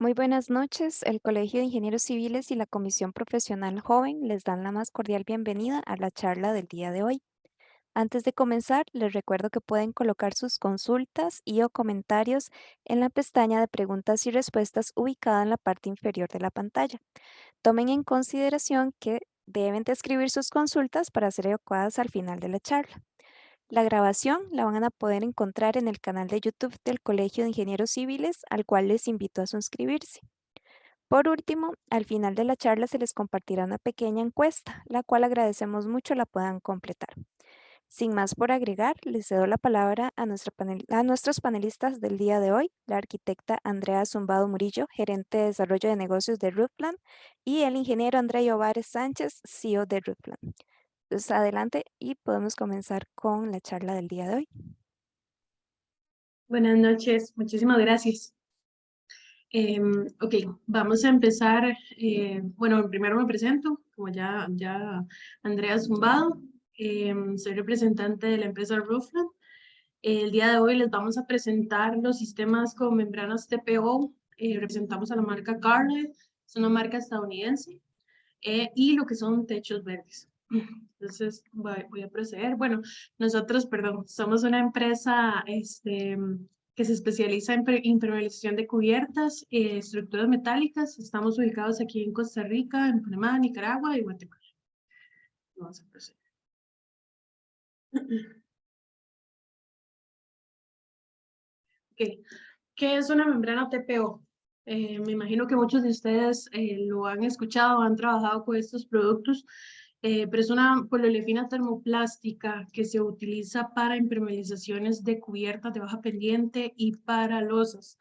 Muy buenas noches. El Colegio de Ingenieros Civiles y la Comisión Profesional Joven les dan la más cordial bienvenida a la charla del día de hoy. Antes de comenzar, les recuerdo que pueden colocar sus consultas y o comentarios en la pestaña de preguntas y respuestas ubicada en la parte inferior de la pantalla. Tomen en consideración que deben de escribir sus consultas para ser evacuadas al final de la charla. La grabación la van a poder encontrar en el canal de YouTube del Colegio de Ingenieros Civiles, al cual les invito a suscribirse. Por último, al final de la charla se les compartirá una pequeña encuesta, la cual agradecemos mucho la puedan completar. Sin más por agregar, les cedo la palabra a, a nuestros panelistas del día de hoy, la arquitecta Andrea Zumbado Murillo, gerente de desarrollo de negocios de Roofland, y el ingeniero André Ovares Sánchez, CEO de Roofland. Entonces, adelante y podemos comenzar con la charla del día de hoy. Buenas noches, muchísimas gracias. Ok, vamos a empezar. Bueno, primero me presento, como ya Andrea Zumbado. Soy representante de la empresa Roofland. El día de hoy les vamos a presentar los sistemas con membranas TPO. Representamos a la marca Carle, es una marca estadounidense, y lo que son techos verdes. Entonces, voy a proceder. Bueno, nosotros, perdón, somos una empresa que se especializa en impermeabilización de cubiertas, estructuras metálicas. Estamos ubicados aquí en Costa Rica, en Panamá, Nicaragua y Guatemala. Vamos a proceder. Okay. ¿Qué es una membrana TPO? Me imagino que muchos de ustedes lo han escuchado, han trabajado con estos productos, pero es una poliolefina termoplástica que se utiliza para impermeabilizaciones de cubiertas de baja pendiente y para losas.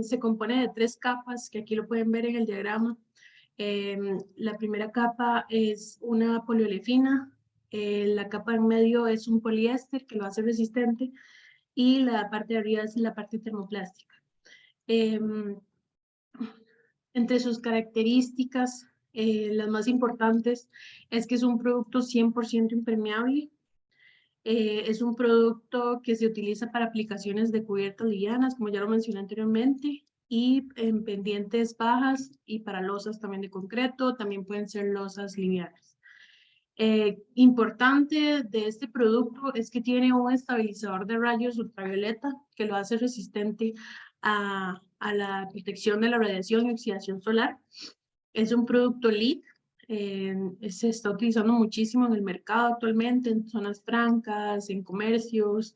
Se compone de 3 capas, que aquí lo pueden ver en el diagrama. La primera capa es una poliolefina, la capa en medio es un poliéster que lo hace resistente, y la parte de arriba es la parte termoplástica. Entre sus características, las más importantes es que es un producto 100% impermeable. Es un producto que se utiliza para aplicaciones de cubiertas livianas, como ya lo mencioné anteriormente, y en pendientes bajas, y para losas también de concreto, también pueden ser losas livianas. Importante de este producto es que tiene un estabilizador de rayos ultravioleta que lo hace resistente a la protección de la radiación y oxidación solar. Es un producto LEED, se está utilizando muchísimo en el mercado actualmente, en zonas francas, en comercios.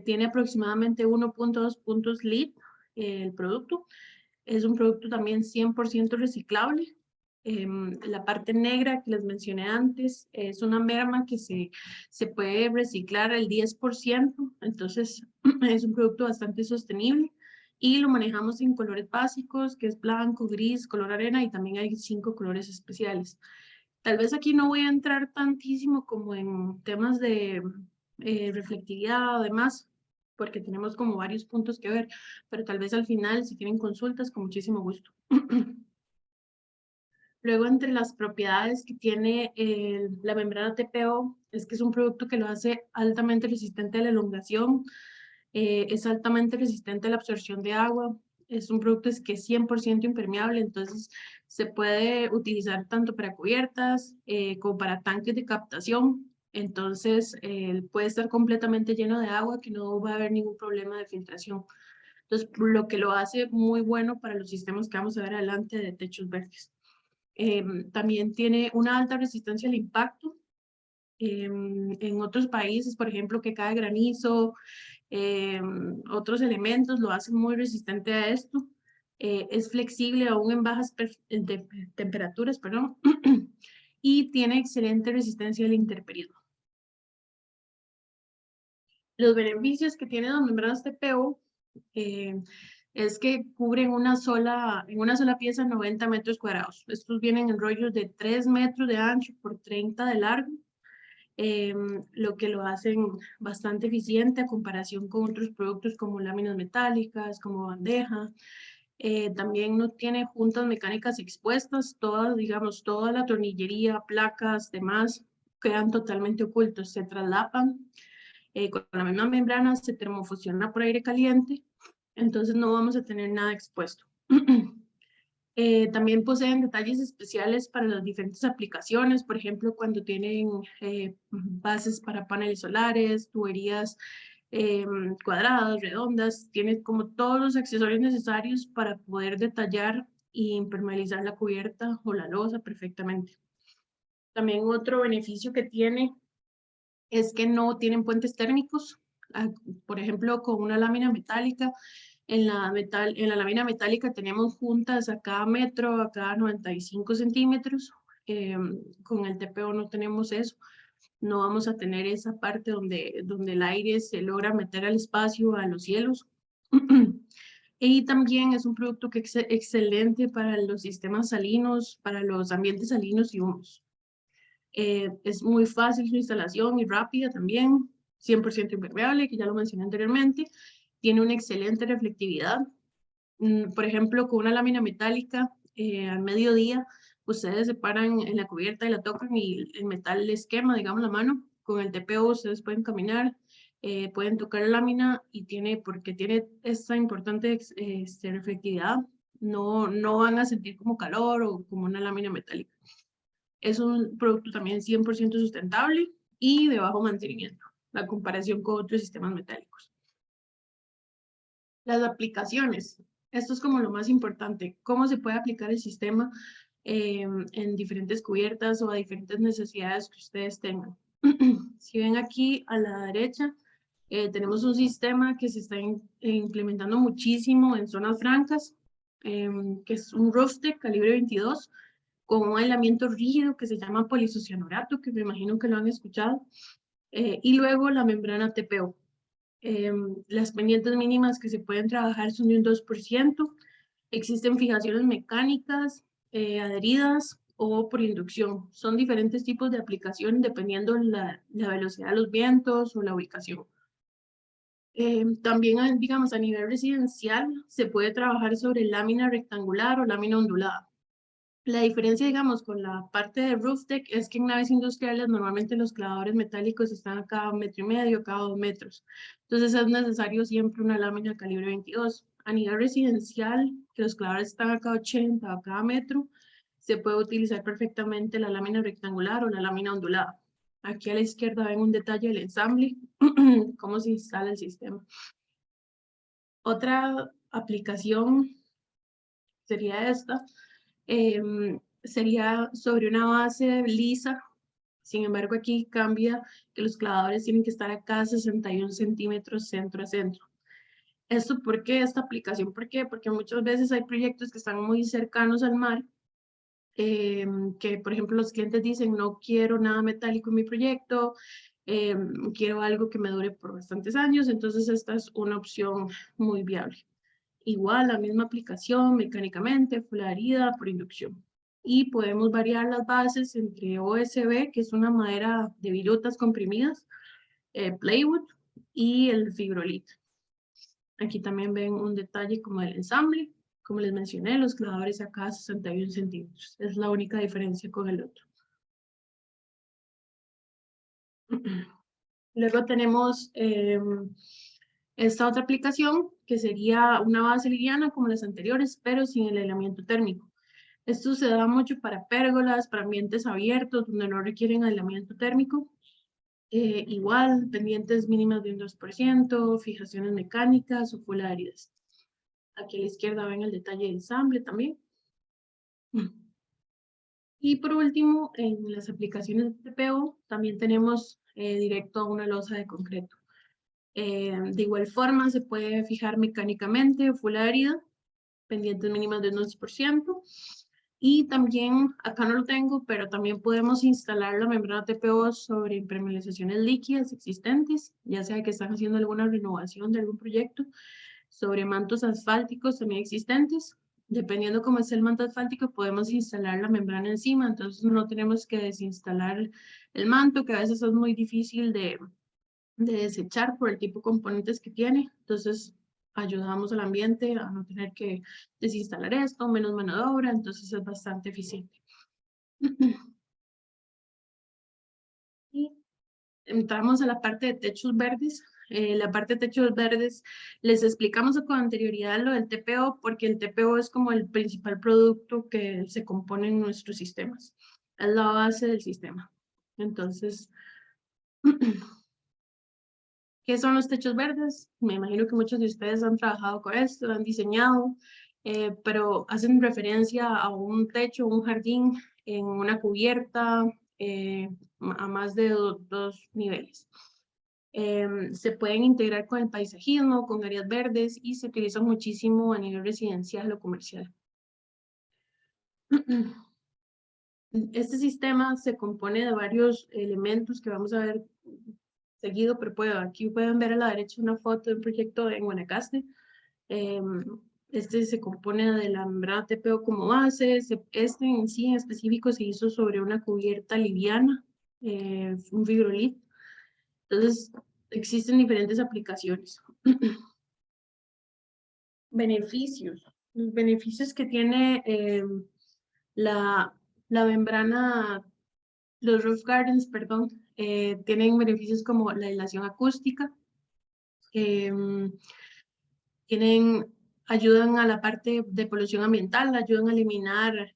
Tiene aproximadamente 1.2 puntos LEED el producto. Es un producto también 100% reciclable. La parte negra que les mencioné antes es una merma que se puede reciclar al 10%, entonces es un producto bastante sostenible, y lo manejamos en colores básicos, que es blanco, gris, color arena, y también hay 5 colores especiales. Tal vez aquí no voy a entrar tantísimo como en temas de reflectividad o demás, porque tenemos como varios puntos que ver, pero tal vez al final, si tienen consultas, con muchísimo gusto. Luego, entre las propiedades que tiene la membrana TPO, es que es un producto que lo hace altamente resistente a la elongación, es altamente resistente a la absorción de agua, es un producto que es 100% impermeable, entonces se puede utilizar tanto para cubiertas como para tanques de captación. Entonces puede estar completamente lleno de agua, que no va a haber ningún problema de filtración. Entonces, lo que lo hace muy bueno para los sistemas que vamos a ver adelante de techos verdes. También tiene una alta resistencia al impacto. En otros países, por ejemplo, que cae granizo, otros elementos lo hacen muy resistente a esto. Es flexible aún en bajas temperaturas, perdón, y tiene excelente resistencia al intemperismo. Los beneficios que tienen las membranas TPO es que cubren en una sola pieza 90 metros cuadrados. Estos vienen en rollos de 3 metros de ancho por 30 de largo, lo que lo hacen bastante eficiente a comparación con otros productos como láminas metálicas, como bandeja. También no tiene juntas mecánicas expuestas, todas, digamos, toda la tornillería, placas, demás, quedan totalmente ocultos, se traslapan. Con la misma membrana se termofusiona por aire caliente, entonces no vamos a tener nada expuesto. También poseen detalles especiales para las diferentes aplicaciones, por ejemplo, cuando tienen bases para paneles solares, tuberías cuadradas, redondas, tiene como todos los accesorios necesarios para poder detallar y impermeabilizar la cubierta o la losa perfectamente. También otro beneficio que tiene es que no tienen puentes térmicos. Por ejemplo, con una lámina metálica, en la lámina metálica tenemos juntas a cada metro, a cada 95 centímetros. Con el TPO no tenemos eso. No vamos a tener esa parte donde el aire se logra meter al espacio, a los cielos. Y también es un producto que es excelente para los sistemas salinos, para los ambientes salinos y húmedos. Es muy fácil su instalación y rápida también, 100% impermeable, que ya lo mencioné anteriormente. Tiene una excelente reflectividad. Por ejemplo, con una lámina metálica, al mediodía, ustedes se paran en la cubierta y la tocan y el metal les quema, digamos, la mano. Con el TPO ustedes pueden caminar, pueden tocar la lámina y porque tiene esta importante reflectividad, no van a sentir como calor o como una lámina metálica. Es un producto también 100% sustentable y de bajo mantenimiento, la comparación con otros sistemas metálicos. Las aplicaciones. Esto es como lo más importante. ¿Cómo se puede aplicar el sistema en diferentes cubiertas o a diferentes necesidades que ustedes tengan? Si ven aquí a la derecha, tenemos un sistema que se está implementando muchísimo en zonas francas, que es un Rooftec calibre 22, con un aislamiento rígido que se llama polisocianorato, que me imagino que lo han escuchado, y luego la membrana TPO. Las pendientes mínimas que se pueden trabajar son de un 2%. Existen fijaciones mecánicas, adheridas o por inducción. Son diferentes tipos de aplicación dependiendo de la velocidad de los vientos o la ubicación. También, digamos, a nivel residencial, se puede trabajar sobre lámina rectangular o lámina ondulada. La diferencia, digamos, con la parte de Rooftec es que en naves industriales normalmente los clavadores metálicos están a cada 1,5 metros, cada 2 metros. Entonces es necesario siempre una lámina calibre 22. A nivel residencial, que los clavadores están a cada 80 a cada metro, se puede utilizar perfectamente la lámina rectangular o la lámina ondulada. Aquí a la izquierda ven un detalle del ensamble, cómo se instala el sistema. Otra aplicación sería esta. Sería sobre una base lisa. Sin embargo, aquí cambia que los clavadores tienen que estar a cada 61 centímetros centro a centro. ¿Esto por qué? Esta aplicación, ¿por qué? Porque muchas veces hay proyectos que están muy cercanos al mar, que por ejemplo los clientes dicen, no quiero nada metálico en mi proyecto, quiero algo que me dure por bastantes años, entonces esta es una opción muy viable. Igual, la misma aplicación mecánicamente, fue adherida por inducción. Y podemos variar las bases entre OSB, que es una madera de virutas comprimidas, plywood y el fibrolit. Aquí también ven un detalle como el ensamble. Como les mencioné, los clavadores a cada 61 centímetros. Es la única diferencia con el otro. Luego tenemos esta otra aplicación, que sería una base liviana como las anteriores, pero sin el aislamiento térmico. Esto se da mucho para pérgolas, para ambientes abiertos, donde no requieren aislamiento térmico. Igual, pendientes mínimas de un 2%, fijaciones mecánicas o full adheridas. Aquí a la izquierda ven el detalle de ensamble también. Y por último, en las aplicaciones de TPO también tenemos directo a una losa de concreto. De igual forma, se puede fijar mecánicamente full adherida, pendientes mínimas de un 2%. Y también, acá no lo tengo, pero también podemos instalar la membrana TPO sobre impermeabilizaciones líquidas existentes, ya sea que están haciendo alguna renovación de algún proyecto, sobre mantos asfálticos también existentes. Dependiendo cómo es el manto asfáltico, podemos instalar la membrana encima, entonces no tenemos que desinstalar el manto, que a veces es muy difícil de desechar por el tipo de componentes que tiene. Entonces, ayudamos al ambiente a no tener que desinstalar esto, menos mano de obra, entonces es bastante eficiente. Y entramos a la parte de techos verdes. La parte de techos verdes, les explicamos con anterioridad lo del TPO, porque el TPO es como el principal producto que se compone en nuestros sistemas. Es la base del sistema. Entonces, ¿qué son los techos verdes? Me imagino que muchos de ustedes han trabajado con esto, han diseñado, pero hacen referencia a un techo, un jardín en una cubierta a más de dos niveles. Se pueden integrar con el paisajismo, con áreas verdes y se utilizan muchísimo a nivel residencial o comercial. Este sistema se compone de varios elementos que vamos a ver seguido, pero aquí pueden ver a la derecha una foto de un proyecto en Guanacaste. Este se compone de la membrana TPO como base. Este en sí en específico se hizo sobre una cubierta liviana, un fibrolit. Entonces, existen diferentes aplicaciones. Beneficios. Los beneficios que tiene la, la membrana, los roof gardens, perdón, tienen beneficios como la aislación acústica, ayudan a la parte de polución ambiental, ayudan a eliminar,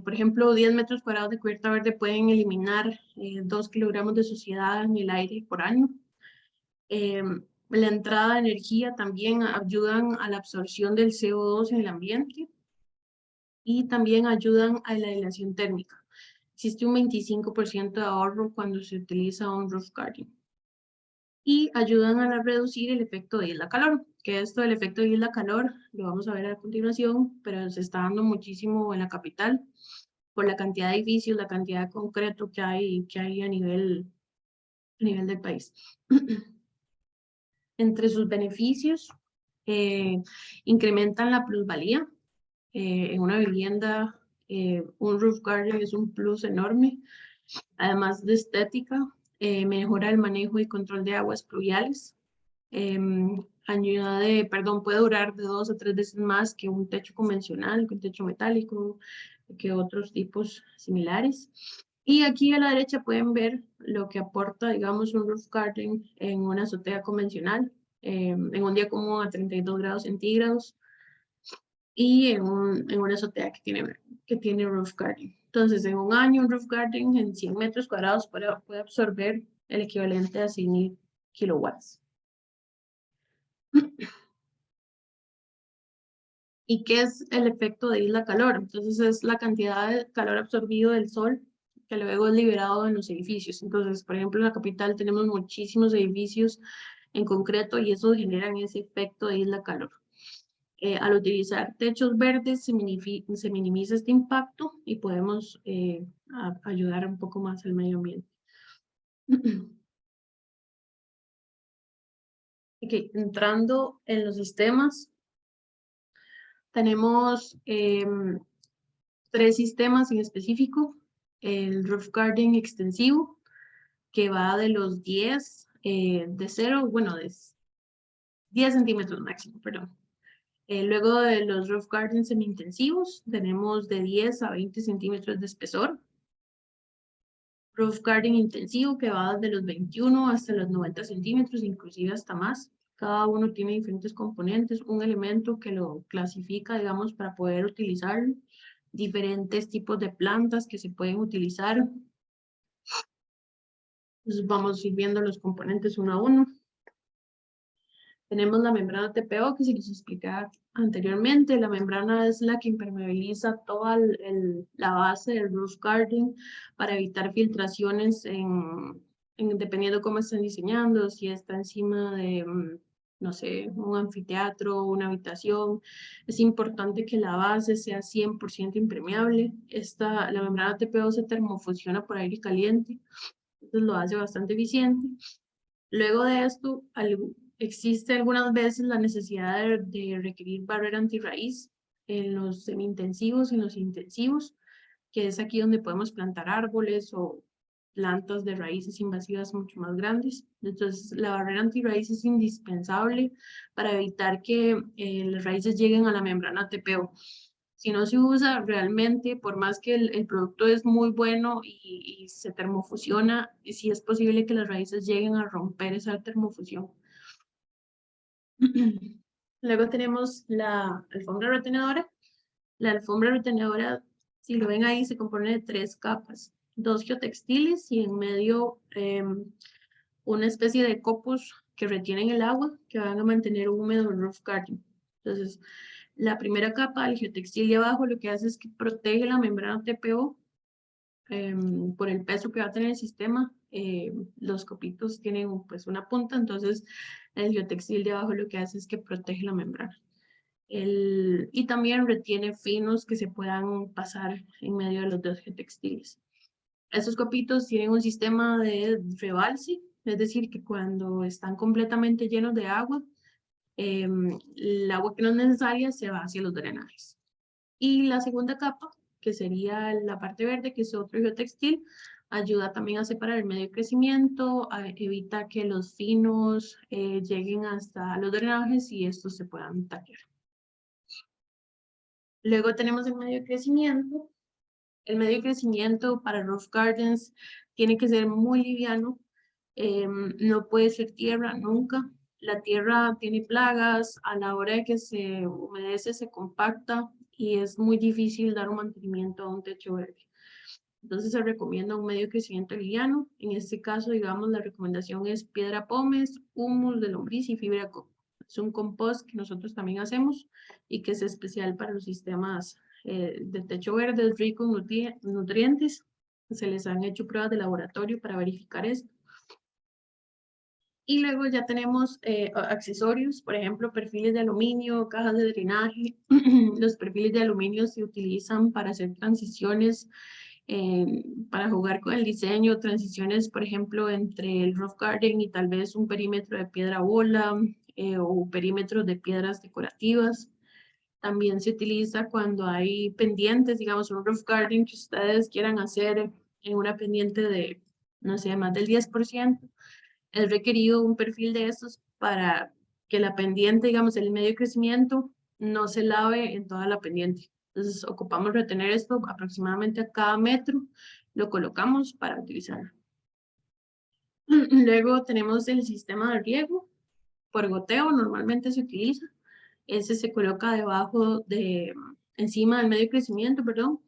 por ejemplo, 10 metros cuadrados de cubierta verde pueden eliminar 2 kilogramos de suciedad en el aire por año. La entrada de energía también ayudan a la absorción del CO2 en el ambiente y también ayudan a la aislación térmica. Existe un 25% de ahorro cuando se utiliza un roof garden. Y ayudan a reducir el efecto de isla-calor, que esto del efecto de isla-calor lo vamos a ver a continuación, pero se está dando muchísimo en la capital por la cantidad de edificios, la cantidad de concreto que hay a nivel del país. Entre sus beneficios, incrementan la plusvalía. En una vivienda, un roof garden es un plus enorme, además de estética, mejora el manejo y control de aguas pluviales, puede durar de 2 a 3 veces más que un techo convencional, que un techo metálico, que otros tipos similares. Y aquí a la derecha pueden ver lo que aporta, digamos, un roof garden en una azotea convencional, en un día como a 32 grados centígrados, y en una azotea que tiene roof garden. Entonces, en un año, un roof garden en 100 metros cuadrados puede absorber el equivalente a 100.000 kilowatts. ¿Y qué es el efecto de isla calor? Entonces, es la cantidad de calor absorbido del sol que luego es liberado en los edificios. Entonces, por ejemplo, en la capital tenemos muchísimos edificios en concreto y eso generan ese efecto de isla calor. Al utilizar techos verdes se minimiza este impacto y podemos ayudar un poco más al medio ambiente. Okay, entrando en los sistemas, tenemos 3 sistemas en específico. El roof garden extensivo, que va de los 10, de 0, bueno, de 10 centímetros máximo, perdón. Luego de los roof gardens semi-intensivos, tenemos de 10 a 20 centímetros de espesor. Roof garden intensivo, que va desde los 21 hasta los 90 centímetros, inclusive hasta más. Cada uno tiene diferentes componentes, un elemento que lo clasifica, digamos, para poder utilizar diferentes tipos de plantas que se pueden utilizar. Entonces vamos a ir viendo los componentes uno a uno. Tenemos la membrana TPO que se les explicaba anteriormente. La membrana es la que impermeabiliza toda la base del roof garden para evitar filtraciones dependiendo cómo estén diseñando, si está encima de, no sé, un anfiteatro, una habitación. Es importante que la base sea 100% impermeable. La membrana TPO se termofusiona por aire caliente, entonces lo hace bastante eficiente. Luego de esto, existe algunas veces la necesidad de requerir barrera antirraíz en los semi-intensivos y en los intensivos, que es aquí donde podemos plantar árboles o plantas de raíces invasivas mucho más grandes. Entonces, la barrera antirraíz es indispensable para evitar que las raíces lleguen a la membrana TPO. Si no se usa realmente, por más que el producto es muy bueno y se termofusiona, sí es posible que las raíces lleguen a romper esa termofusión. Luego tenemos la alfombra retenedora. La alfombra retenedora, si lo ven ahí, se compone de 3 capas, 2 geotextiles y en medio una especie de copos que retienen el agua que van a mantener húmedo el roof garden. Entonces, la primera capa, el geotextil de abajo, lo que hace es que protege la membrana TPO por el peso que va a tener el sistema. Los copitos tienen pues una punta, entonces el geotextil de abajo lo que hace es que protege la membrana. Y también retiene finos que se puedan pasar en medio de los dos geotextiles. Estos copitos tienen un sistema de rebalse, es decir, que cuando están completamente llenos de agua, el agua que no es necesaria se va hacia los drenajes. Y la segunda capa, que sería la parte verde, que es otro geotextil, ayuda también a separar el medio de crecimiento, evita que los finos lleguen hasta los drenajes y estos se puedan taquear. Luego tenemos el medio de crecimiento. El medio de crecimiento para roof gardens tiene que ser muy liviano. No puede ser tierra nunca. La tierra tiene plagas, a la hora de que se humedece se compacta y es muy difícil dar un mantenimiento a un techo verde. Entonces se recomienda un medio de crecimiento liviano. En este caso, digamos, la recomendación es piedra pómez, humus de lombriz y fibra de coco. Es un compost que nosotros también hacemos y que es especial para los sistemas de techo verde, rico en nutrientes. Se les han hecho pruebas de laboratorio para verificar esto. Y luego ya tenemos accesorios, por ejemplo, perfiles de aluminio, cajas de drenaje. Los perfiles de aluminio se utilizan para hacer transiciones, para jugar con el diseño, transiciones, por ejemplo, entre el roof garden y tal vez un perímetro de piedra bola o perímetros de piedras decorativas. También se utiliza cuando hay pendientes, digamos, un roof garden que ustedes quieran hacer en una pendiente de, no sé, más del 10%. Es requerido un perfil de estos para que la pendiente, digamos, el medio de crecimiento, no se lave en toda la pendiente. Entonces, ocupamos retener esto aproximadamente a cada metro, lo colocamos para utilizarlo. Luego tenemos el sistema de riego por goteo, normalmente se utiliza. Ese se coloca debajo encima del medio de crecimiento, perdón.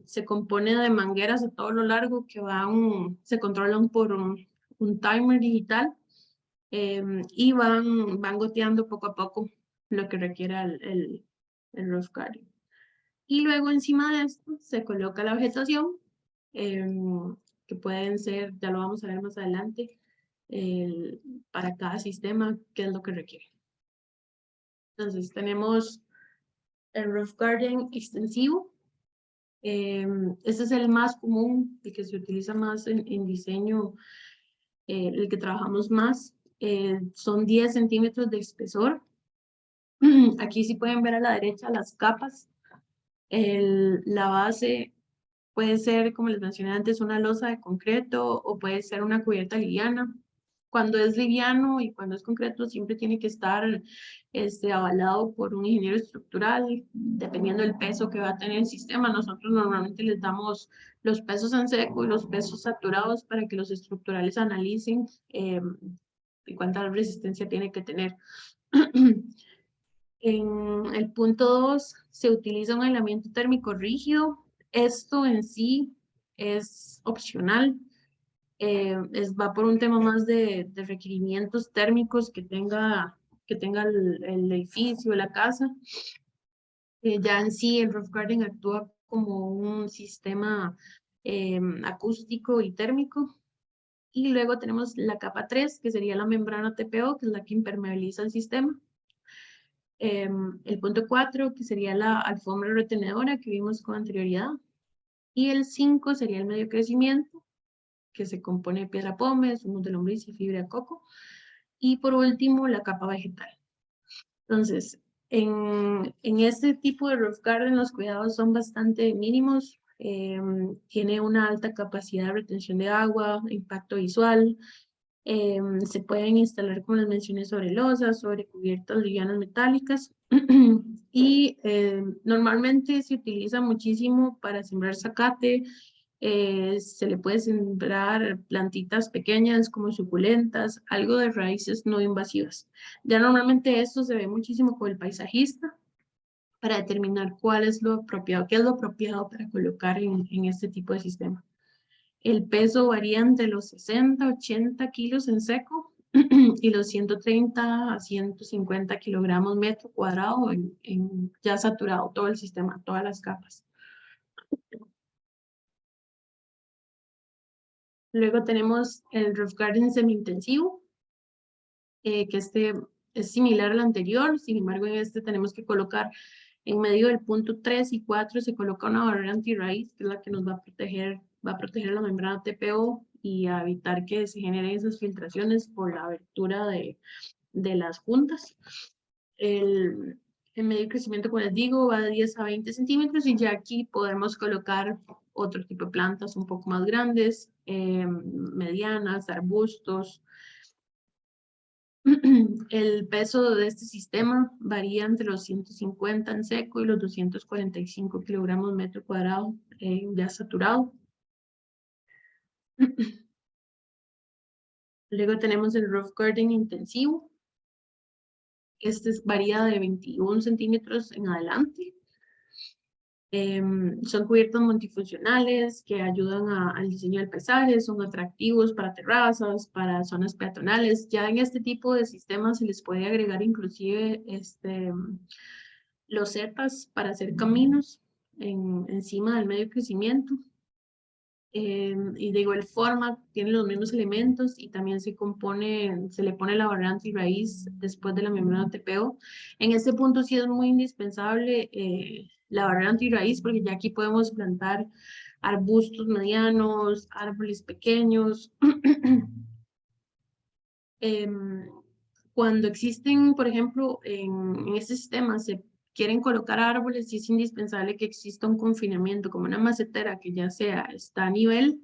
Se compone de mangueras a todo lo largo que se controlan por un timer digital y van goteando poco a poco lo que requiera el roof garden. Y luego encima de esto se coloca la vegetación, que pueden ser, ya lo vamos a ver más adelante, para cada sistema, qué es lo que requiere. Entonces tenemos el roof garden extensivo. Este es el más común, el que se utiliza más en diseño, el que trabajamos más. Son 10 centímetros de espesor. Aquí sí pueden ver a la derecha las capas. La base puede ser, como les mencioné antes, una losa de concreto o puede ser una cubierta liviana. Cuando es liviano y cuando es concreto, siempre tiene que estar avalado por un ingeniero estructural, dependiendo del peso que va a tener el sistema. Nosotros normalmente les damos los pesos en seco y los pesos saturados para que los estructurales analicen cuánta resistencia tiene que tener. En el punto 2 se utiliza un aislamiento térmico rígido. Esto en sí es opcional. Va por un tema más de requerimientos térmicos que tenga el edificio, la casa. Ya en sí el roof garden actúa como un sistema acústico y térmico. Y luego tenemos la capa 3, que sería la membrana TPO, que es la que impermeabiliza el sistema. El punto 4, que sería la alfombra retenedora que vimos con anterioridad. Y el 5 sería el medio crecimiento, que se compone de piedra pómez, humus de lombriz y fibra de coco. Y por último, la capa vegetal. Entonces, en este tipo de roof garden los cuidados son bastante mínimos. Tiene una alta capacidad de retención de agua, impacto visual. Se pueden instalar, como les mencioné, sobre losas, sobre cubiertas livianas metálicas y normalmente se utiliza muchísimo para sembrar zacate. Se le puede sembrar plantitas pequeñas como suculentas, algo de raíces no invasivas. Ya normalmente esto se ve muchísimo con el paisajista para determinar cuál es lo apropiado, qué es lo apropiado para colocar en este tipo de sistema. El peso varía entre los 60, 80 kilos en seco y los 130 a 150 kilogramos metro cuadrado en ya saturado todo el sistema, todas las capas. Luego tenemos el roof garden semi-intensivo, que este es similar al anterior, sin embargo en este tenemos que colocar en medio del punto 3 y 4 se coloca una barrera antirraíz, que es la que nos va a proteger la membrana TPO y a evitar que se generen esas filtraciones por la abertura de las juntas. El medio de crecimiento, como les digo, va de 10 a 20 centímetros y ya aquí podemos colocar otro tipo de plantas un poco más grandes, medianas, arbustos. El peso de este sistema varía entre los 150 en seco y los 245 kilogramos metro cuadrado ya saturado. Luego tenemos el roof garden intensivo. Este varía de 21 centímetros en adelante. Son cubiertos multifuncionales que ayudan al diseño del paisaje, son atractivos para terrazas, para zonas peatonales. Ya en este tipo de sistemas se les puede agregar inclusive losetas para hacer caminos encima del medio crecimiento. Y de igual forma tiene los mismos elementos y también se le pone la barrera antirraíz después de la membrana TPO. En este punto sí es muy indispensable la barrera antirraíz porque ya aquí podemos plantar arbustos medianos, árboles pequeños. Cuando existen, por ejemplo, en este sistema se quieren colocar árboles y es indispensable que exista un confinamiento, como una macetera que ya sea está a nivel,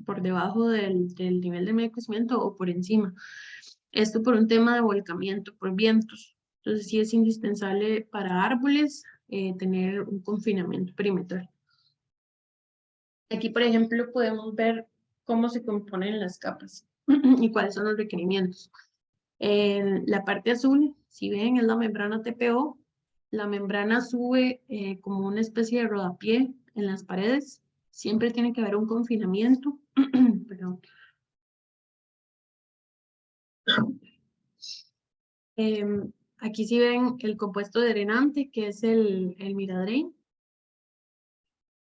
por debajo del nivel de medio crecimiento o por encima. Esto por un tema de volcamiento, por vientos. Entonces sí es indispensable para árboles tener un confinamiento perimetral. Aquí, por ejemplo, podemos ver cómo se componen las capas y cuáles son los requerimientos. En la parte azul, si ven, es la membrana TPO. La membrana sube como una especie de rodapié en las paredes. Siempre tiene que haber un confinamiento. Perdón. Aquí sí ven el compuesto de drenante, que es el Miradrein,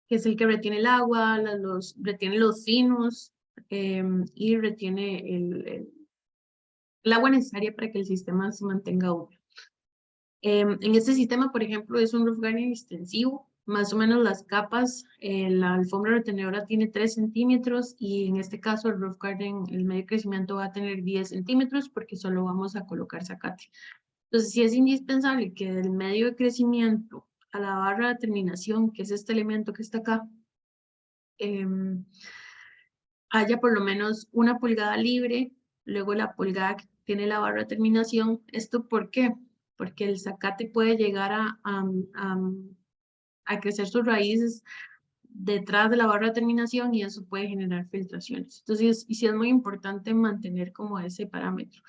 que es el que retiene el agua, retiene los finos y retiene el agua necesaria para que el sistema se mantenga húmedo. En este sistema, por ejemplo, es un roof garden extensivo. Más o menos las capas, la alfombra retenedora tiene 3 centímetros y en este caso el roof garden, el medio crecimiento va a tener 10 centímetros porque solo vamos a colocar zacate. Entonces, sí es indispensable que del medio de crecimiento a la barra de terminación, que es este elemento que está acá, haya por lo menos 1 pulgada libre, luego la pulgada que tiene la barra de terminación. ¿Esto por qué? Porque el zacate puede llegar a crecer sus raíces detrás de la barra de terminación y eso puede generar filtraciones. Entonces, y sí es muy importante mantener como ese parámetro.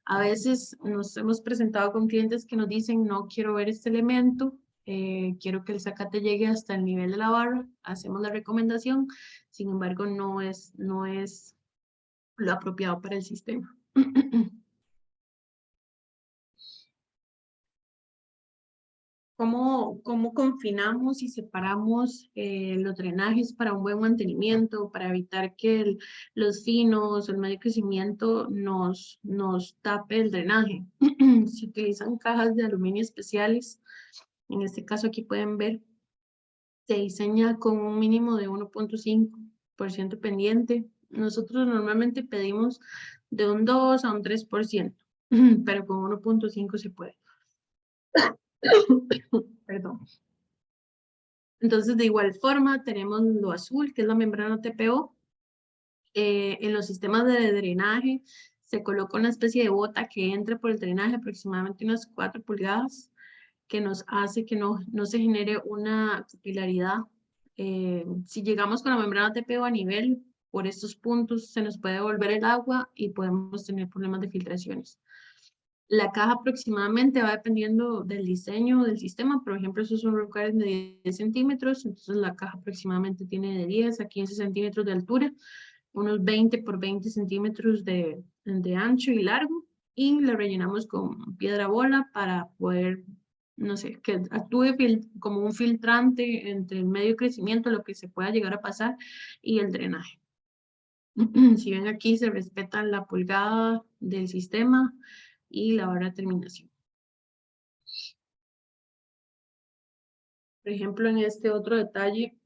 A veces nos hemos presentado con clientes que nos dicen, no quiero ver este elemento, quiero que el zacate llegue hasta el nivel de la barra, hacemos la recomendación, sin embargo, no es lo apropiado para el sistema. ¿Cómo confinamos y separamos los drenajes para un buen mantenimiento, para evitar que los finos o el medio crecimiento nos tape el drenaje? Se utilizan cajas de aluminio especiales. En este caso aquí pueden ver, se diseña con un mínimo de 1.5% pendiente. Nosotros normalmente pedimos de un 2 a un 3%, pero con 1.5 se puede. Perdón. Entonces, de igual forma, tenemos lo azul, que es la membrana TPO. En los sistemas de drenaje Se coloca una especie de bota que entra por el drenaje aproximadamente unas 4 pulgadas, que nos hace que no se genere una capilaridad. Si llegamos con la membrana TPO a nivel, por estos puntos se nos puede volver el agua y podemos tener problemas de filtraciones. La caja aproximadamente va dependiendo del diseño del sistema. Por ejemplo, esos son lugares de 10 centímetros, entonces la caja aproximadamente tiene de 10 a 15 centímetros de altura, unos 20 por 20 centímetros de ancho y largo, y la rellenamos con piedra bola para poder, no sé, que actúe como un filtrante entre el medio crecimiento, lo que se pueda llegar a pasar, y el drenaje. Si ven aquí se respeta la pulgada del sistema y la hora de terminación. Por ejemplo, en este otro detalle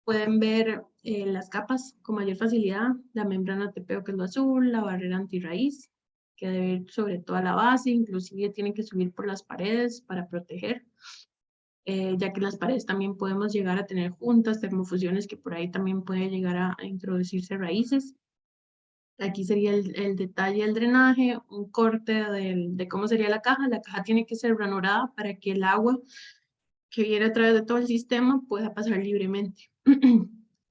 pueden ver las capas con mayor facilidad, la membrana TPO que es lo azul, la barrera antirraíz que debe ir sobre toda la base, inclusive tienen que subir por las paredes para proteger, ya que en las paredes también podemos llegar a tener juntas, termofusiones que por ahí también puede llegar a introducirse raíces. Aquí sería el detalle del drenaje, un corte de cómo sería la caja. La caja tiene que ser ranurada para que el agua que viene a través de todo el sistema pueda pasar libremente.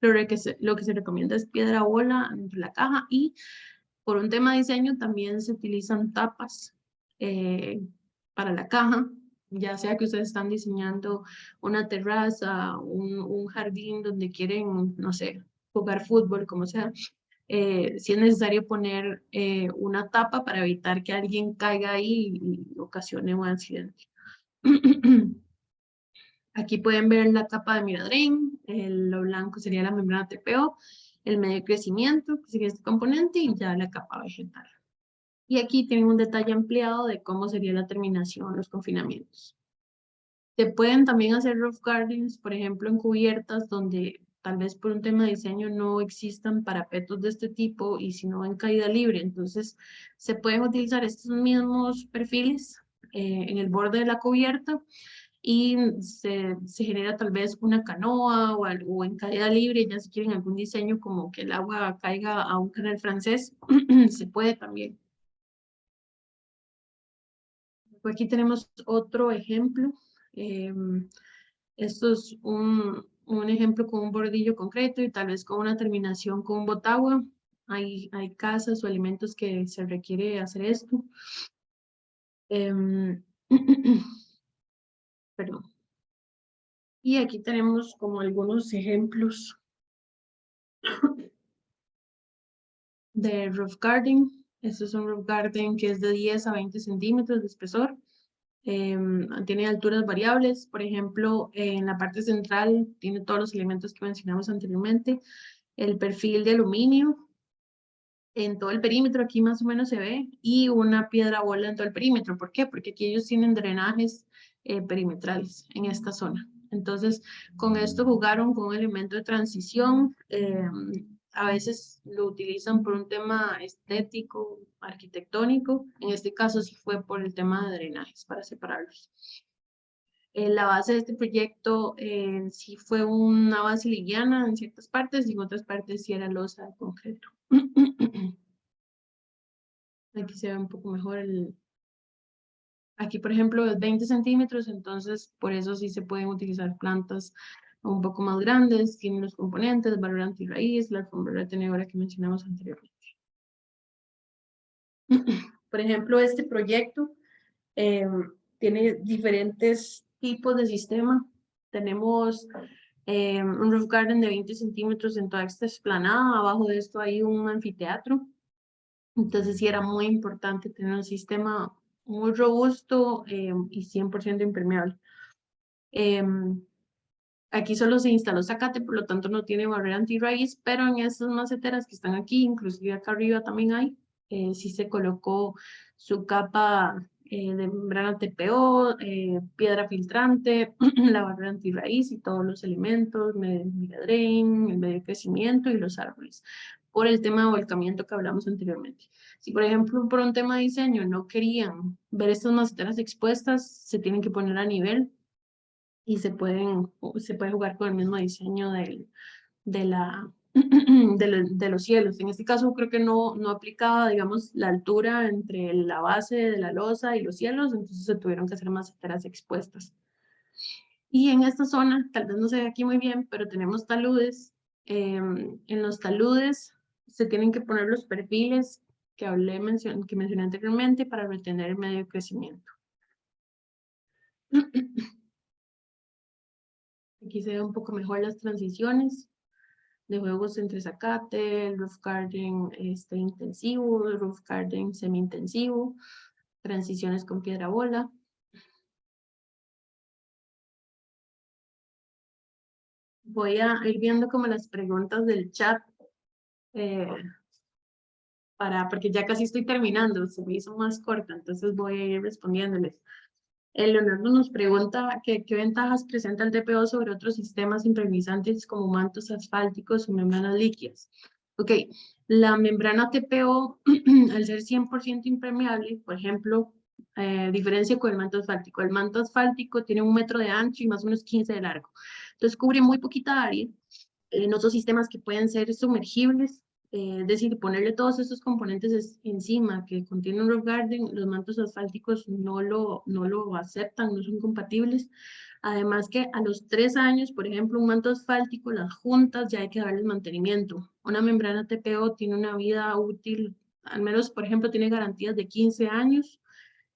Lo que se recomienda es piedra bola dentro de la caja, y por un tema de diseño también se utilizan tapas eh, para la caja, ya sea que ustedes están diseñando una terraza, un jardín donde quieren, no sé, jugar fútbol, como sea. Si es necesario poner una tapa para evitar que alguien caiga ahí y ocasione un accidente. Aquí pueden ver la capa de Miradren, lo blanco sería la membrana TPO, el medio de crecimiento, que sería este componente, y ya la capa vegetal. Y aquí tienen un detalle ampliado de cómo sería la terminación, los confinamientos. Se pueden también hacer roof gardens, por ejemplo, en cubiertas donde tal vez por un tema de diseño no existan parapetos de este tipo y sino en caída libre. Entonces, se pueden utilizar estos mismos perfiles en el borde de la cubierta, y se genera tal vez una canoa o en caída libre, ya si quieren algún diseño como que el agua caiga a un canal francés, se puede también. Aquí tenemos otro ejemplo. Esto es un ejemplo con un bordillo concreto y tal vez con una terminación con un botagua. Hay casas o alimentos que se requiere hacer esto. Perdón. Y aquí tenemos como algunos ejemplos de roof garden. Este es un roof garden que es de 10 a 20 centímetros de espesor. Tiene alturas variables. Por ejemplo, en la parte central tiene todos los elementos que mencionamos anteriormente. El perfil de aluminio en todo el perímetro, aquí más o menos se ve, y una piedra bola en todo el perímetro. ¿Por qué? Porque aquí ellos tienen drenajes perimetrales en esta zona. Entonces, con esto jugaron con un elemento de transición. A veces lo utilizan por un tema estético, arquitectónico. En este caso sí fue por el tema de drenajes, para separarlos. La base de este proyecto sí fue una base liviana en ciertas partes, y en otras partes sí era losa de concreto. Aquí se ve un poco mejor aquí, por ejemplo, es 20 centímetros, entonces por eso sí se pueden utilizar plantas un poco más grandes, tienen los componentes, valor antirraíz, la alfombra tenedora que mencionamos anteriormente. Por ejemplo, este proyecto tiene diferentes tipos de sistema. Tenemos un roof garden de 20 centímetros en toda esta explanada. Abajo de esto hay un anfiteatro. Entonces sí era muy importante tener un sistema muy robusto y 100% impermeable. Aquí solo se instaló zacate, por lo tanto no tiene barrera antirraíz, pero en estas maceteras que están aquí, inclusive acá arriba también hay, sí se colocó su capa de membrana TPO, piedra filtrante, la barrera antirraíz y todos los elementos, Miradren, el medio de crecimiento y los árboles, por el tema de volcamiento que hablamos anteriormente. Si, por ejemplo, por un tema de diseño no querían ver estas maceteras expuestas, se tienen que poner a nivel y se puede jugar con el mismo diseño de los cielos. En este caso creo que no aplicaba, digamos, la altura entre la base de la losa y los cielos, entonces se tuvieron que hacer maceteras expuestas. Y en esta zona, tal vez no se ve aquí muy bien, pero tenemos taludes. En los taludes se tienen que poner los perfiles que que mencioné anteriormente para retener el medio crecimiento. Aquí se ve un poco mejor las transiciones de juegos entre zacate, el roof garden intensivo, el roof garden semi-intensivo, transiciones con piedra bola. Voy a ir viendo como las preguntas del chat, porque ya casi estoy terminando, se me hizo más corta, entonces voy a ir respondiéndoles. Leonardo nos pregunta qué ventajas presenta el TPO sobre otros sistemas impermeabilizantes como mantos asfálticos o membranas líquidas. Ok, la membrana TPO, al ser 100% impermeable, por ejemplo, diferencia con el manto asfáltico. El manto asfáltico tiene 1 metro de ancho y más o menos 15 de largo. Entonces cubre muy poquita área. En otros sistemas que pueden ser sumergibles, es decir, ponerle todos estos componentes encima que contiene un roof garden, los mantos asfálticos no lo aceptan, no son compatibles. Además que a los 3 años, por ejemplo, un manto asfáltico, las juntas ya hay que darles mantenimiento. Una membrana TPO tiene una vida útil, al menos, por ejemplo, tiene garantías de 15 años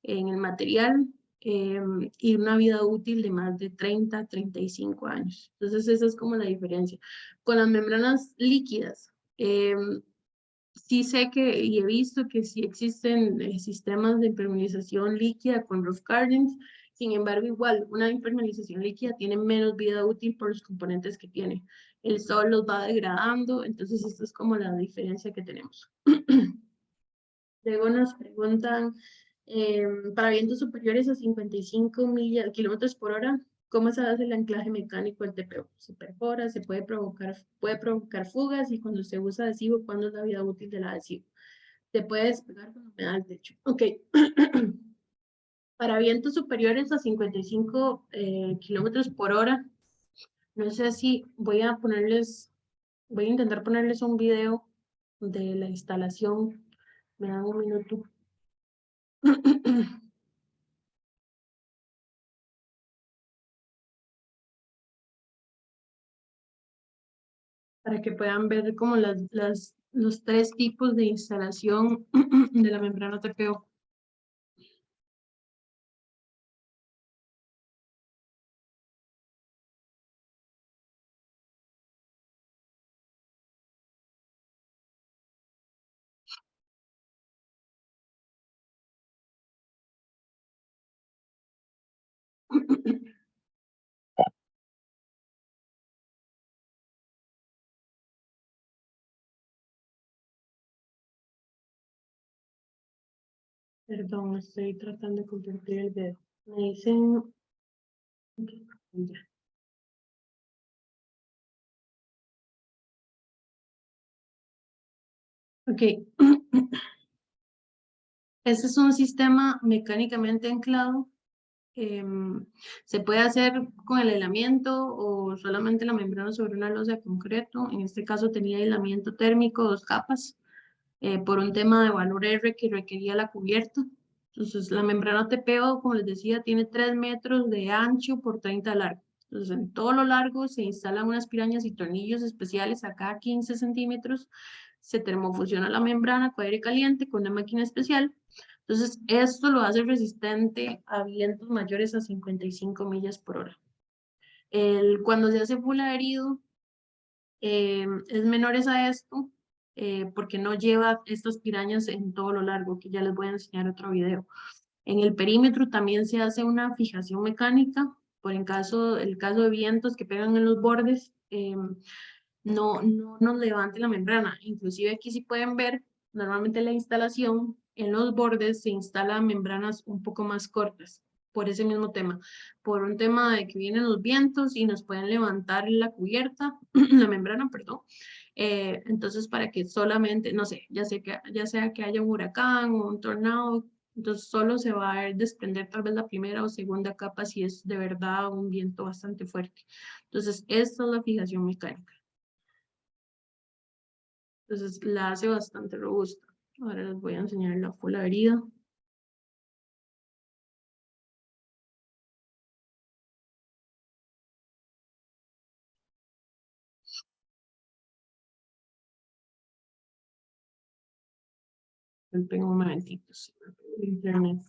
en el material, y una vida útil de más de 35 años. Entonces esa es como la diferencia. Con las membranas líquidas, sí sé que y he visto que sí existen sistemas de impermeabilización líquida con roof gardens. Sin embargo, igual, una impermeabilización líquida tiene menos vida útil por los componentes que tiene. El sol los va degradando, entonces esta es como la diferencia que tenemos. Luego nos preguntan, para vientos superiores a 55 kilómetros por hora, ¿cómo se hace el anclaje mecánico del TPO? Se perfora, puede provocar fugas, y cuando se usa adhesivo, ¿cuándo es la vida útil del adhesivo? Se puede despegar cuando me da el techo. Ok. Para vientos superiores a 55 kilómetros por hora, no sé si voy a intentar ponerles un video de la instalación. Me dan un minuto. Para que puedan ver como los 3 tipos de instalación de la membrana TPO. Perdón, estoy tratando de compartir el video. Me dicen... Ya. Ok. Este es un sistema mecánicamente anclado. Se puede hacer con el aislamiento o solamente la membrana sobre una losa de concreto. En este caso tenía aislamiento térmico, 2 capas, por un tema de valor R que requería la cubierta. Entonces, la membrana TPO, como les decía, tiene 3 metros de ancho por 30 de largo. Entonces, en todo lo largo se instalan unas pirañas y tornillos especiales a cada 15 centímetros. Se termofusiona la membrana con aire caliente con una máquina especial. Entonces, esto lo hace resistente a vientos mayores a 55 millas por hora. Cuando se hace full adherido, es menores a esto, porque no lleva estas pirañas en todo lo largo, que ya les voy a enseñar otro video. En el perímetro también se hace una fijación mecánica, por el caso de vientos que pegan en los bordes, no nos levante la membrana. Inclusive aquí si pueden ver, normalmente la instalación en los bordes se instalan membranas un poco más cortas, por ese mismo tema, por un tema de que vienen los vientos y nos pueden levantar la cubierta, la membrana, perdón. Entonces, para que solamente, no sé, ya sea que haya un huracán o un tornado, entonces solo se va a desprender tal vez la primera o segunda capa si es de verdad un viento bastante fuerte. Entonces, esta es la fijación mecánica. Entonces la hace bastante robusta. Ahora les voy a enseñar la full adherida. Tengo un momentito, sí, internet.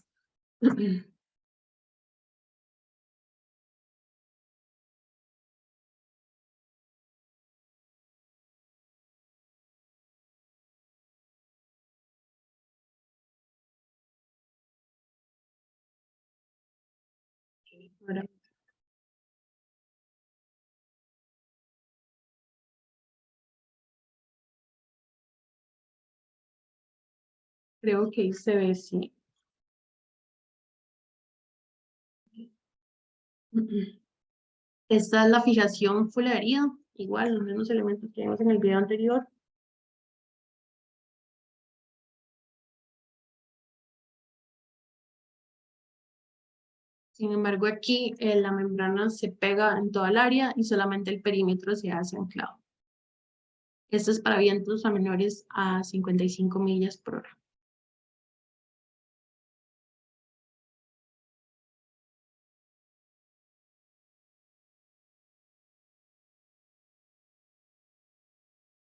Ahora creo que ahí se ve, sí. Esta es la fijación full adherida. Igual, los mismos elementos que vimos en el video anterior. Sin embargo, aquí la membrana se pega en toda el área y solamente el perímetro se hace anclado. Esto es para vientos a menores a 55 millas por hora.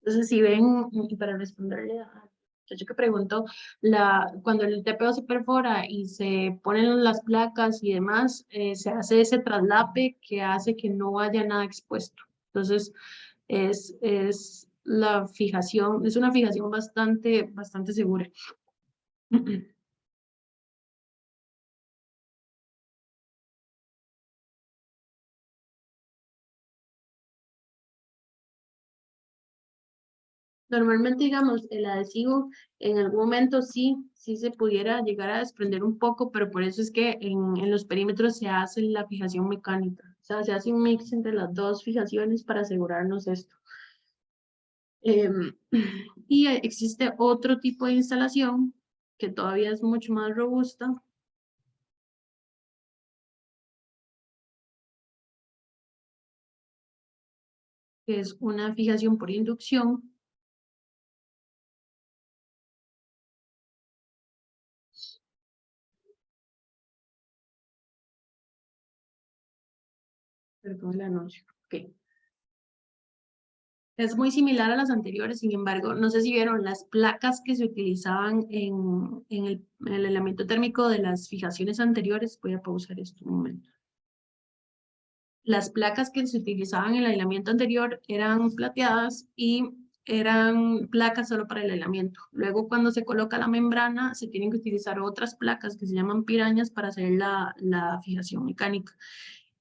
Entonces, si ven, y para responderle al muchacho que preguntó, cuando el TPO se perfora y se ponen las placas y demás, se hace ese traslape que hace que no haya nada expuesto. Entonces, es la fijación, es una fijación bastante segura. Normalmente, digamos, el adhesivo en algún momento sí se pudiera llegar a desprender un poco, pero por eso es que en los perímetros se hace la fijación mecánica. O sea, se hace un mix entre las dos fijaciones para asegurarnos esto. Y existe otro tipo de instalación que todavía es mucho más robusta, que es una fijación por inducción. Perdón el anuncio. Ok. Es muy similar a las anteriores, sin embargo, no sé si vieron las placas que se utilizaban en el aislamiento térmico de las fijaciones anteriores. Voy a pausar esto un momento. Las placas que se utilizaban en el aislamiento anterior eran plateadas y eran placas solo para el aislamiento. Luego, cuando se coloca la membrana, se tienen que utilizar otras placas que se llaman pirañas para hacer la fijación mecánica.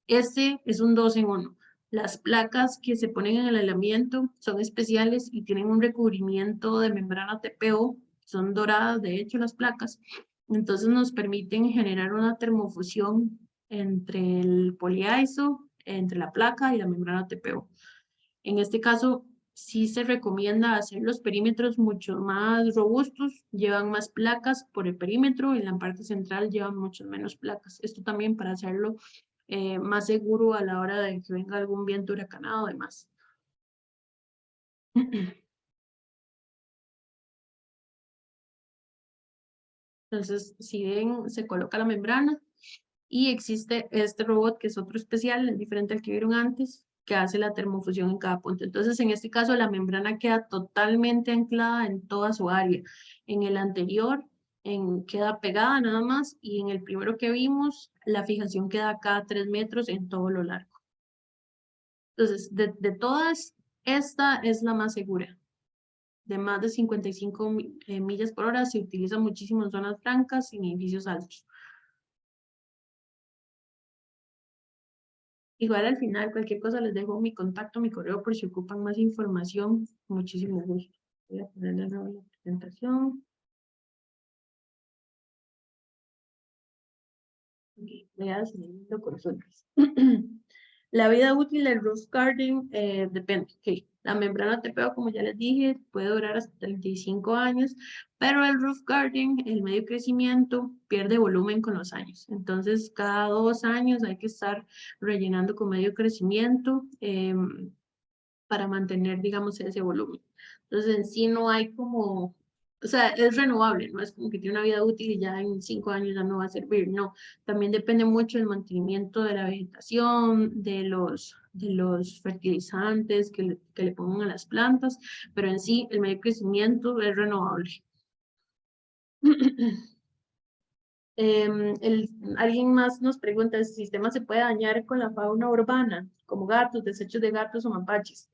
Este es un 2 en 1. Las placas que se ponen en el aislamiento son especiales y tienen un recubrimiento de membrana TPO. Son doradas, de hecho, las placas. Entonces nos permiten generar una termofusión entre el poliiso, entre la placa y la membrana TPO. En este caso, sí se recomienda hacer los perímetros mucho más robustos, llevan más placas por el perímetro, en la parte central llevan mucho menos placas. Esto también para hacerlo más seguro a la hora de que venga algún viento huracanado, además. Entonces, si ven, se coloca la membrana y existe este robot que es otro especial, es diferente al que vieron antes, que hace la termofusión en cada punto. Entonces, en este caso, la membrana queda totalmente anclada en toda su área. En el anterior, queda pegada nada más, y en el primero que vimos, la fijación queda a cada 3 metros en todo lo largo. Entonces, de todas, esta es la más segura. De más de 55 millas por hora, se utiliza muchísimo en zonas francas y en edificios altos. Igual al final, cualquier cosa les dejo mi contacto, mi correo por si ocupan más información. Muchísimo gusto. Voy a poner de nuevo la presentación. Okay, voy a seguir viendo consultas. La vida útil del roof guarding depende. Okay. La membrana TPO, como ya les dije, puede durar hasta 35 años, pero el roof guarding, el medio crecimiento, pierde volumen con los años. Entonces, cada 2 años hay que estar rellenando con medio crecimiento para mantener, digamos, ese volumen. Entonces en sí no hay como, o sea, es renovable, no es como que tiene una vida útil y ya en 5 años ya no va a servir, no. También depende mucho del mantenimiento de la vegetación, de los fertilizantes que le pongan a las plantas, pero en sí el medio de crecimiento es renovable. Alguien más nos pregunta, ¿el sistema se puede dañar con la fauna urbana, como gatos, desechos de gatos o mapaches?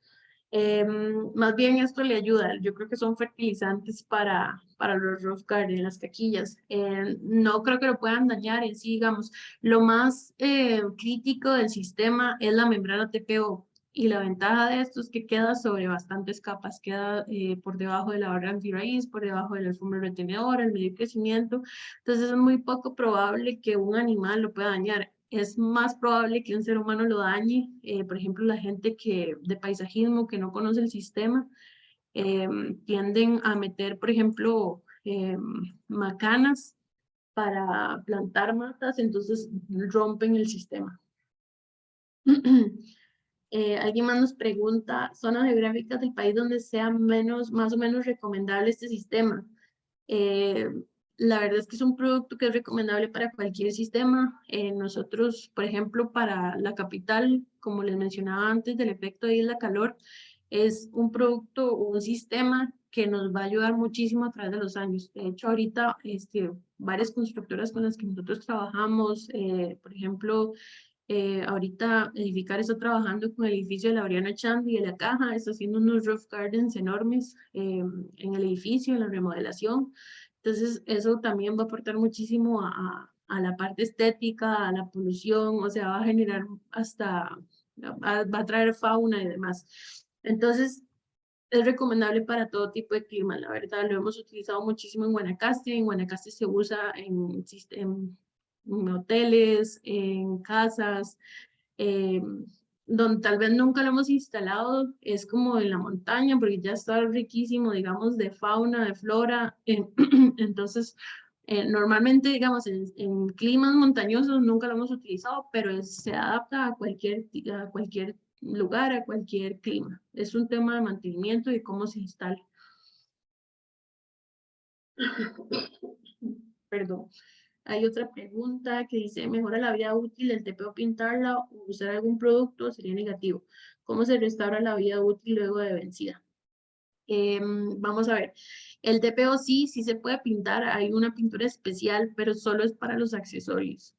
Más bien esto le ayuda. Yo creo que son fertilizantes para los roof garden, las caquillas. No creo que lo puedan dañar en sí, digamos. Lo más crítico del sistema es la membrana TPO. Y la ventaja de esto es que queda sobre bastantes capas, queda por debajo de la barra antirraíz, por debajo del alfombra retenedora, el medio crecimiento. Entonces es muy poco probable que un animal lo pueda dañar. Es más probable que un ser humano lo dañe. Por ejemplo, la gente de paisajismo que no conoce el sistema tienden a meter, por ejemplo, macanas para plantar matas, entonces rompen el sistema. Alguien más nos pregunta, zonas geográficas del país donde sea más o menos recomendable este sistema. Eh, la verdad es que es un producto que es recomendable para cualquier sistema. Nosotros, por ejemplo, para la capital, como les mencionaba antes del efecto de isla calor, es un producto o un sistema que nos va a ayudar muchísimo a través de los años. De hecho, ahorita varias constructoras con las que nosotros trabajamos, por ejemplo, ahorita Edificar está trabajando con el edificio de Laureano Echandi de La Caja, está haciendo unos roof gardens enormes en el edificio, en la remodelación. Entonces, eso también va a aportar muchísimo a la parte estética, a la polución, o sea, va a generar hasta, va a traer fauna y demás. Entonces, es recomendable para todo tipo de clima, la verdad, lo hemos utilizado muchísimo en Guanacaste se usa en hoteles, en casas, eh, donde tal vez nunca lo hemos instalado, es como en la montaña, porque ya está riquísimo, digamos, de fauna, de flora, entonces, normalmente, digamos, en climas montañosos nunca lo hemos utilizado, pero se adapta a cualquier lugar, a cualquier clima. Es un tema de mantenimiento y cómo se instala. Perdón. Hay otra pregunta que dice, ¿mejora la vida útil del TPO pintarla o usar algún producto? Sería negativo. ¿Cómo se restaura la vida útil luego de vencida? Vamos a ver. El TPO sí se puede pintar. Hay una pintura especial, pero solo es para los accesorios.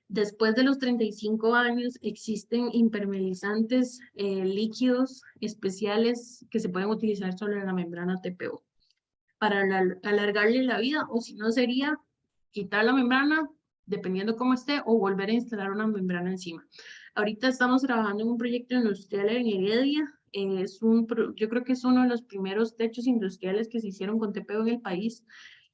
Después de los 35 años existen impermeabilizantes líquidos especiales que se pueden utilizar sobre la membrana TPO para alargarle la vida, o si no sería quitar la membrana, dependiendo cómo esté, o volver a instalar una membrana encima. Ahorita estamos trabajando en un proyecto industrial en Heredia. Yo creo que es uno de los primeros techos industriales que se hicieron con TPO en el país.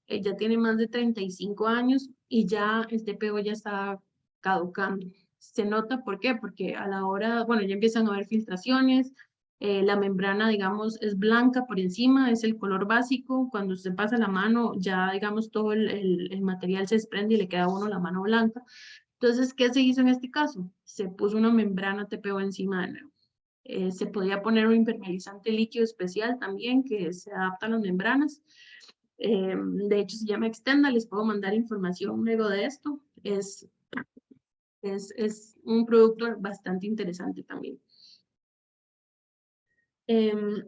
Ya tiene más de 35 años y ya el TPO ya está caducando. Se nota, ¿por qué? Porque a la hora, bueno, ya empiezan a haber filtraciones, la membrana, digamos, es blanca por encima, es el color básico. Cuando usted pasa la mano, ya, digamos, todo el material se desprende y le queda a uno la mano blanca. Entonces, ¿qué se hizo en este caso? Se puso una membrana TPO encima de nuevo. Se podía poner un impermeabilizante líquido especial también que se adapta a las membranas. De hecho, se llama Extenda, les puedo mandar información luego de esto. Es un producto bastante interesante también. Em,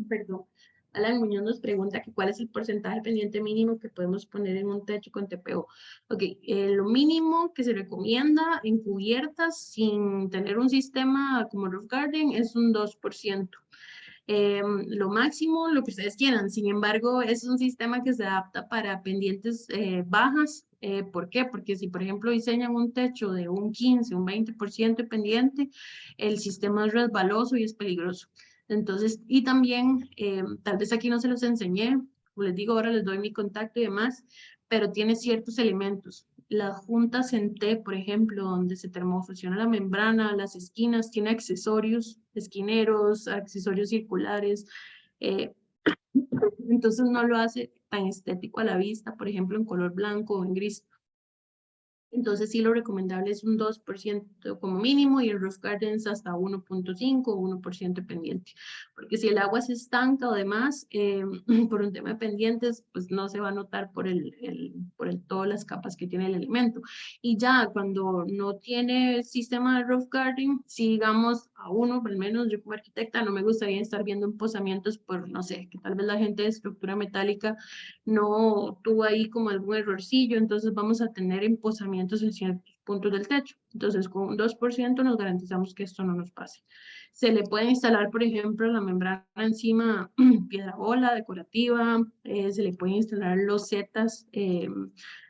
perdón. Alan Muñoz nos pregunta que cuál es el porcentaje pendiente mínimo que podemos poner en un techo con TPO. Ok, lo mínimo que se recomienda en cubiertas sin tener un sistema como Roof Garden es un 2%. Lo máximo, lo que ustedes quieran. Sin embargo, es un sistema que se adapta para pendientes bajas. ¿Por qué? Porque si, por ejemplo, diseñan un techo de un 15, un 20% de pendiente, el sistema es resbaloso y es peligroso. Entonces, y también, tal vez aquí no se los enseñé, como les digo, ahora les doy mi contacto y demás, pero tiene ciertos elementos. Las juntas en T, por ejemplo, donde se termofusiona la membrana, las esquinas, tiene accesorios, esquineros, accesorios circulares. eh, entonces no lo hace tan estético a la vista, por ejemplo, en color blanco o en gris. Entonces sí, lo recomendable es un 2% como mínimo y el roof gardens hasta 1.5 o 1% pendiente. Porque si el agua se estanca o demás, por un tema de pendientes, pues no se va a notar por todas las capas que tiene el elemento. Y ya cuando no tiene sistema de roof garden, si digamos a uno, al menos yo como arquitecta, no me gustaría estar viendo empozamientos por, no sé, que tal vez la gente de estructura metálica no tuvo ahí como algún errorcillo, entonces vamos a tener empozamientos en ciertos puntos del techo. Entonces, con un 2% nos garantizamos que esto no nos pase. Se le puede instalar, por ejemplo, la membrana encima, piedra bola decorativa, se le puede instalar losetas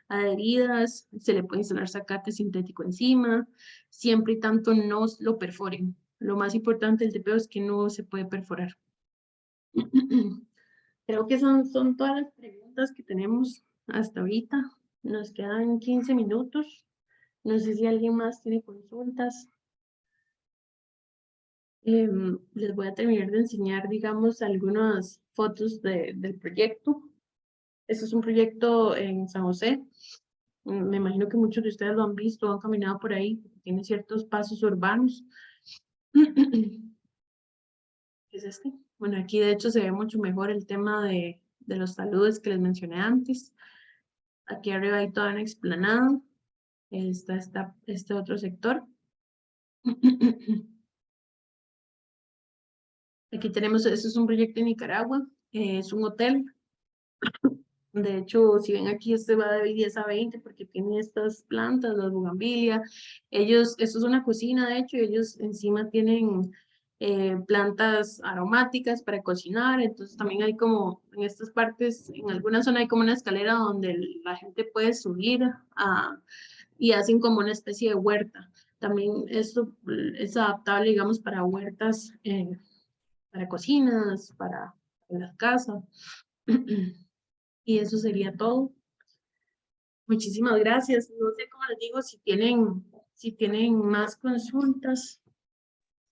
adheridas, se le puede instalar zacate sintético encima, siempre y tanto no lo perforen. Lo más importante del TPO es que no se puede perforar. Creo que son todas las preguntas que tenemos hasta ahorita. Nos quedan 15 minutos. No sé si alguien más tiene consultas. Les voy a terminar de enseñar, digamos, algunas fotos del proyecto. Este es un proyecto en San José. Me imagino que muchos de ustedes lo han visto, han caminado por ahí. Tiene ciertos pasos urbanos. ¿Qué es este? Bueno, aquí de hecho se ve mucho mejor el tema de los taludes que les mencioné antes. Aquí arriba hay toda una explanada. Está este otro sector. Aquí tenemos, este es un proyecto en Nicaragua, es un hotel. De hecho, si ven aquí, este va de 10 a 20 porque tiene estas plantas, las bugambilia. Esto es una cocina, de hecho, y ellos encima tienen plantas aromáticas para cocinar. Entonces también hay como, en estas partes, en alguna zona hay como una escalera donde la gente puede subir y hacen como una especie de huerta. También esto es adaptable, digamos, para huertas, para cocinas, para las casas. Y eso sería todo. Muchísimas gracias. No sé cómo les digo, si tienen más consultas,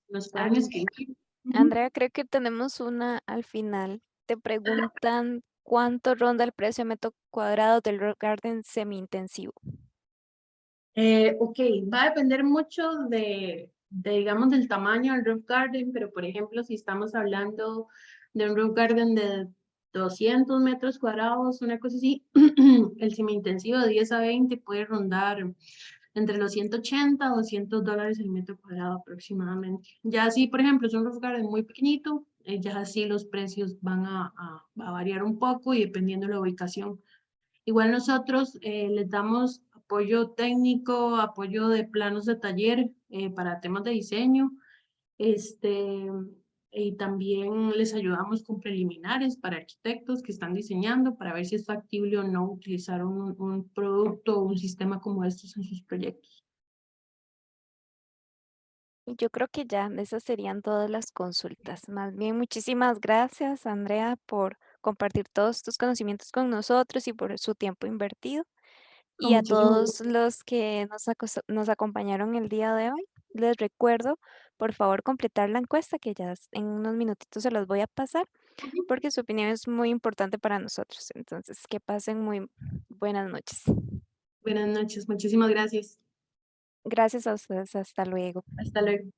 nos pueden An- escribir. Ujú. Andrea, creo que tenemos una al final. Te preguntan cuánto ronda el precio metro cuadrado del rock garden semi-intensivo. Ok, va a depender mucho digamos, del tamaño del roof garden, pero por ejemplo, si estamos hablando de un roof garden de 200 metros cuadrados, una cosa así, el semi-intensivo de 10 a 20 puede rondar entre los 180 a $200 el metro cuadrado aproximadamente. Ya si, por ejemplo, es un roof garden muy pequeñito, ya así los precios van a variar un poco y dependiendo de la ubicación. Igual nosotros les damos apoyo técnico, apoyo de planos de taller para temas de diseño, este, y también les ayudamos con preliminares para arquitectos que están diseñando para ver si es factible o no utilizar un producto o un sistema como estos en sus proyectos. Y yo creo que ya, esas serían todas las consultas. Más bien, muchísimas gracias, Andrea, por compartir todos tus conocimientos con nosotros y por su tiempo invertido. Y Con a muchísimo todos gusto. los que nos acompañaron el día de hoy, les recuerdo, por favor, completar la encuesta que ya en unos minutitos se los voy a pasar, porque su opinión es muy importante para nosotros. Entonces, que pasen muy buenas noches. Buenas noches, muchísimas gracias. Gracias a ustedes. Hasta luego. Hasta luego.